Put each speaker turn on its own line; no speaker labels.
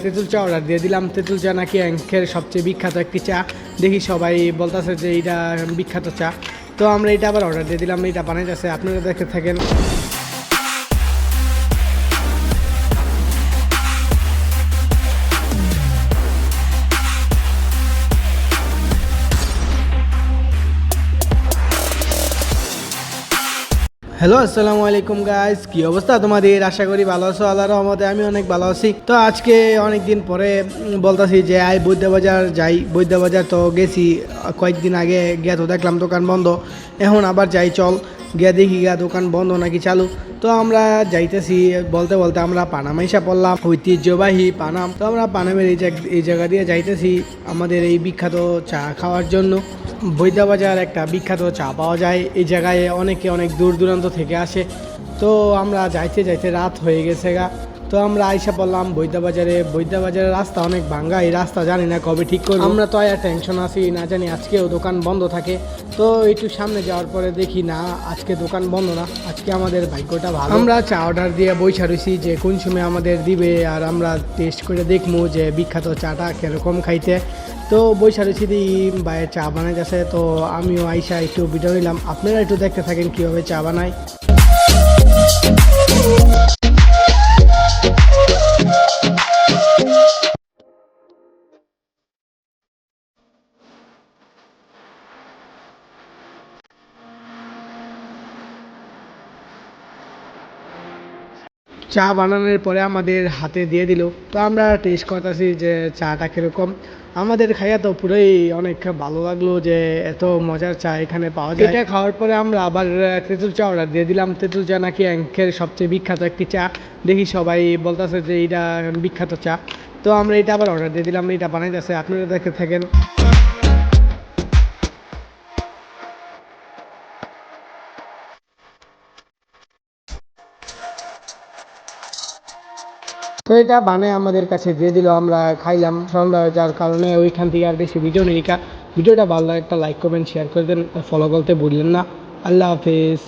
তেঁতুল চা অর্ডার দিয়ে দিলাম। তেঁতুল চা নাকি অ্যাঙ্কের সবচেয়ে বিখ্যাত একটি চা, দেখি সবাই বলতেছে যে এইটা বিখ্যাত চা। তো আমরা এটা আবার অর্ডার দিয়ে দিলাম, এটা বানাইতেছে, আপনারা দেখতে থাকেন। হ্যালো, আসসালামু আলাইকুম গাইস, কি অবস্থা তোমাদের? আশা করি ভালো আছো। আল্লাহর রহমতে আমি অনেক ভালো আছি। তো আজকে অনেক দিন পরে বলতাছি যে বৈদ্য বাজার যাই। বৈদ্য বাজার তো গেছি কয়েকদিন আগে, গিয়া তো দেখলাম দোকান বন্ধ। এখন আবার যাই, চল গিয়া দেখি গিয়া দোকান বন্ধ নাকি চালু। তো আমরা যাইতেছি, বলতে বলতে আমরা পানামাইসা পড়লাম, ঐতিহ্যবাহী পানাম। তো আমরা পানামের এই জায়গা দিয়ে যাইতেছি আমাদের এই বিখ্যাত চা খাওয়ার জন্য। বৈদ্য বাজার একটা বিখ্যাত চা পাওয়া যায় এই জায়গায়, অনেকে অনেক দূর দূরান্ত থেকে আসে। তো আমরা যাইতে যাইতে রাত হয়ে গেছে গা। তো আমরা আইসা পড়লাম বৈদ্য বাজারে। বৈদ্য বাজারের রাস্তা অনেক ভাঙ্গা, এই রাস্তা জানি না কবে ঠিক করবো। আমরা তো আর টেনশন আছি, না জানি আজকেও দোকান বন্ধ থাকে। তো একটু সামনে যাওয়ার পরে দেখি না, আজকে দোকান বন্ধ না, আজকে আমাদের ভাগ্যটা ভালো। আমরা চা অর্ডার দিয়ে বইসা রয়েছি যে কোন সময় আমাদের দিবে, আর আমরা টেস্ট করে দেখবো যে বিখ্যাত চাটা কীরকম খাইতে। তো বৈশা রয়েছি দিই বাইরে চা বানাই যাচ্ছে। তো আমিও আইসা একটু ভিডিও নিলাম, আপনারা একটু দেখতে থাকেন কীভাবে চা বানায়। চা বানানোর পরে আমাদের হাতে দিয়ে দিল। তো আমরা টেস্ট করতেছি যে চাটা কীরকম। আমাদের খাইয়া তো পুরোই অনেক ভালো লাগলো যে এত মজার চা এখানে পাওয়া যায়। এটা খাওয়ার পরে আমরা আবার তেঁতুল চা অর্ডার দিয়ে দিলাম। তেঁতুল চা নাকি অ্যাঙ্কের সবচেয়ে বিখ্যাত একটি চা, দেখি সবাই বলতেছে যে এইটা বিখ্যাত চা। তো আমরা এটা আবার অর্ডার দিয়ে দিলাম, এটা বানাইতেছে, আপনারা দেখতে থাকেন। তো এটা বানায় আমাদের কাছে দিয়ে দিল, আমরা খাইলাম। সন্ধ্যা হয়ে যাওয়ার কারণে ওইখান থেকে আর বেশি ভিডিও নেই। ভিডিওটা ভালো লাগে একটা লাইক করবেন, শেয়ার করে দেন, ফলো করতে ভুললেন না। আল্লাহ হাফেজ।